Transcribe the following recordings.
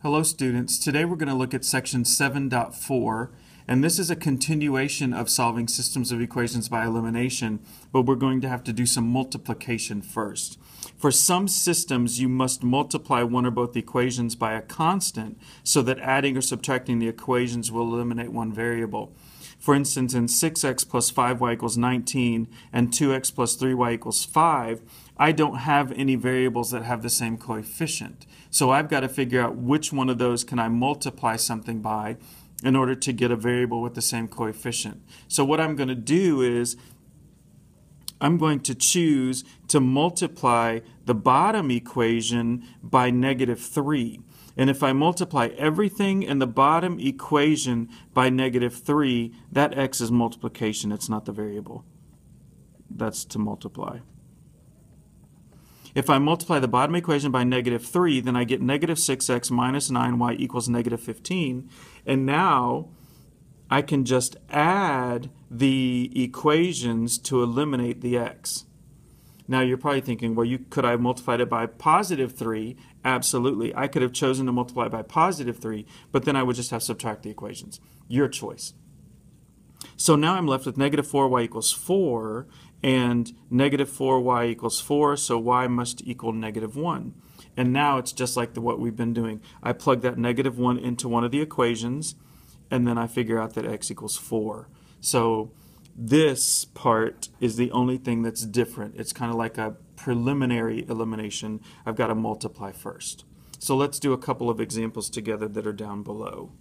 Hello students, today we're going to look at section 7.4 and this is a continuation of solving systems of equations by elimination, but we're going to have to do some multiplication first. For some systems you must multiply one or both equations by a constant so that adding or subtracting the equations will eliminate one variable. For instance, in 6x plus 5y equals 19 and 2x plus 3y equals 5, I don't have any variables that have the same coefficient. So I've got to figure out which one of those can I multiply something by in order to get a variable with the same coefficient. So what I'm going to do is I'm going to choose to multiply the bottom equation by -3. And if I multiply everything in the bottom equation by -3, that x is multiplication. It's not the variable. That's to multiply. If I multiply the bottom equation by -3, then I get -6x minus 9y equals -15. And now I can just add the equations to eliminate the x. Now you're probably thinking, well, could I have multiplied it by +3? Absolutely. I could have chosen to multiply by +3, but then I would just have to subtract the equations. Your choice. So now I'm left with -4y equals 4 and -4y equals 4, so y must equal -1. And now it's just like what we've been doing. I plug that -1 into one of the equations, and then I figure out that x equals 4. So this part is the only thing that's different. It's kind of like a preliminary elimination. I've got to multiply first. So let's do a couple of examples together that are down below.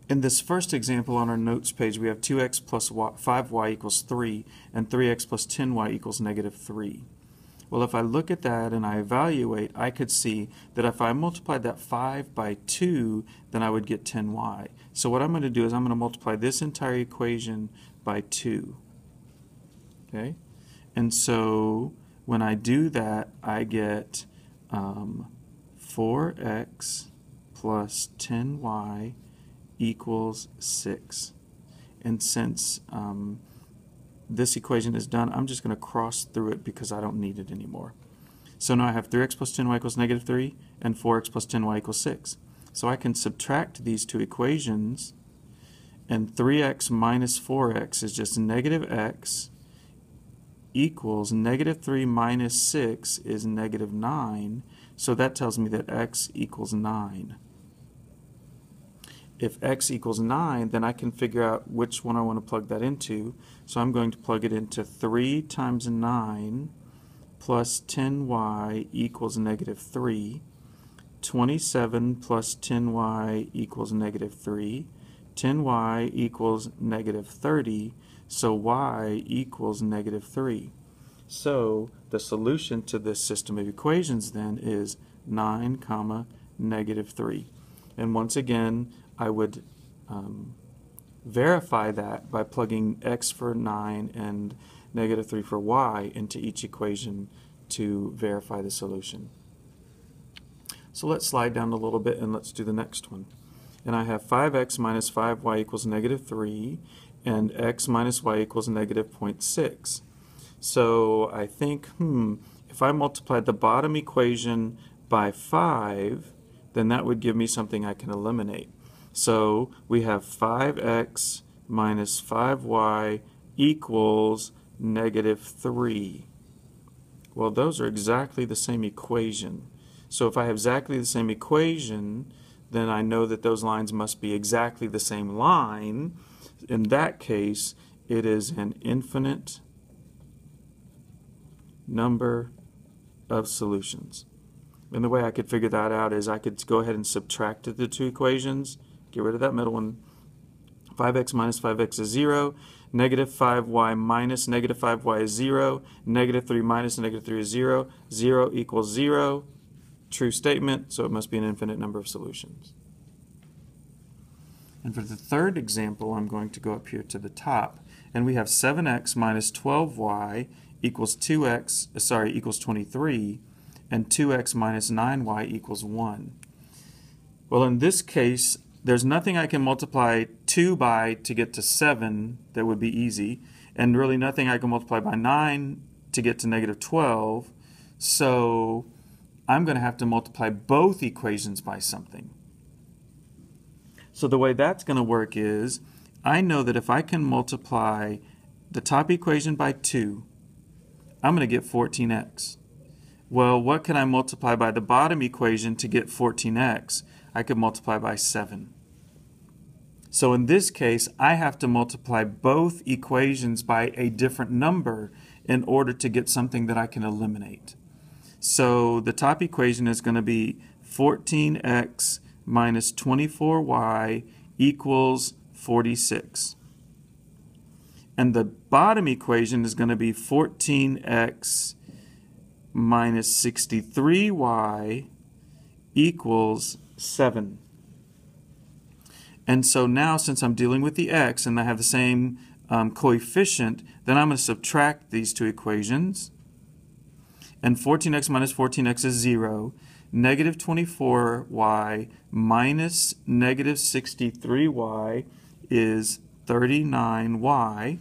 In this first example on our notes page, we have 2x plus 5y equals 3 and 3x plus 10y equals -3. Well, if I look at that and I evaluate, I could see that if I multiplied that 5 by 2, then I would get 10y. So what I'm going to do is I'm going to multiply this entire equation by 2. Okay? And so when I do that, I get 4x plus 10y equals 6. And since this equation is done, I'm just going to cross through it because I don't need it anymore. So now I have 3x plus 10y equals -3 and 4x plus 10y equals 6. So I can subtract these two equations, and 3x minus 4x is just -x equals -3 minus 6 is -9. So that tells me that x equals 9. If x equals 9, then I can figure out which one I want to plug that into. So I'm going to plug it into 3 times 9 plus 10y equals -3. 27 plus 10y equals -3. 10y equals -30. So y equals -3. So the solution to this system of equations then is 9, -3. And once again, I would verify that by plugging x for 9 and -3 for y into each equation to verify the solution. So let's slide down a little bit and let's do the next one. And I have 5x minus 5y equals -3 and x minus y equals -0.6. So I think, if I multiplied the bottom equation by 5, then that would give me something I can eliminate. So we have 5x minus 5y equals -3. Well, those are exactly the same equation. So if I have exactly the same equation, then I know that those lines must be exactly the same line. In that case, it is an infinite number of solutions. And the way I could figure that out is I could go ahead and subtract the two equations, get rid of that middle one. 5x minus 5x is 0, -5y minus -5y is 0, -3 minus -3 is 0, 0 equals 0. True statement, so it must be an infinite number of solutions. And for the third example, I'm going to go up here to the top, and we have 7x minus 12y equals 23, and 2x minus 9y equals 1. Well, in this case, there's nothing I can multiply 2 by to get to 7 that would be easy, and really nothing I can multiply by 9 to get to -12. So I'm going to have to multiply both equations by something. So the way that's going to work is, I know that if I can multiply the top equation by 2, I'm going to get 14x. Well, what can I multiply by the bottom equation to get 14x? I could multiply by 7. So in this case, I have to multiply both equations by a different number in order to get something that I can eliminate. So the top equation is going to be 14x minus 24y equals 46. And the bottom equation is going to be 14x minus 63y equals 7. And so now, since I'm dealing with the x and I have the same coefficient, then I'm going to subtract these two equations. And 14x minus 14x is 0. Negative 24y minus negative 63y is 39y.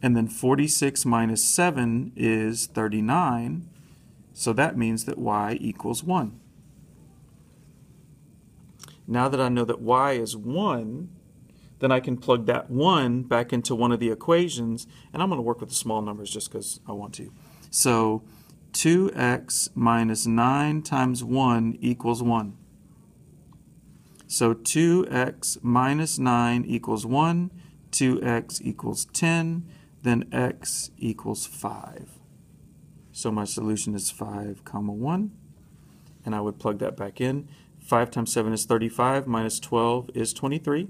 And then 46 minus 7 is 39. So that means that y equals 1. Now that I know that y is 1, then I can plug that 1 back into one of the equations, and I'm going to work with the small numbers just because I want to. So 2x minus 9 times 1 equals 1. So 2x minus 9 equals 1, 2x equals 10, then x equals 5. So my solution is 5, 1, and I would plug that back in. 5 times 7 is 35, minus 12 is 23.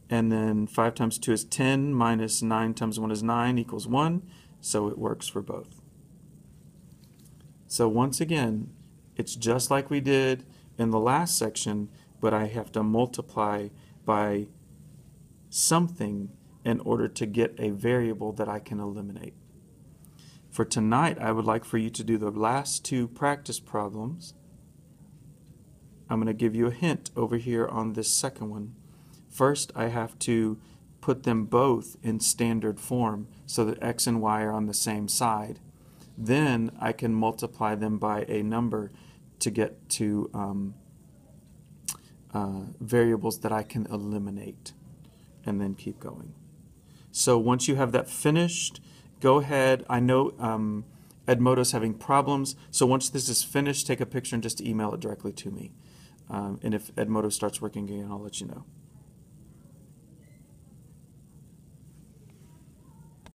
And then 5 times 2 is 10, minus 9 times 1 is 9, equals 1. So it works for both. So once again, it's just like we did in the last section, but I have to multiply by something in order to get a variable that I can eliminate. For tonight, I would like for you to do the last two practice problems. I'm going to give you a hint over here on this second one. First, I have to put them both in standard form so that x and y are on the same side. Then I can multiply them by a number to get to variables that I can eliminate, and then keep going. So once you have that finished, go ahead. I know Edmodo's having problems, so once this is finished, take a picture and just email it directly to me. And if Edmodo starts working again, I'll let you know.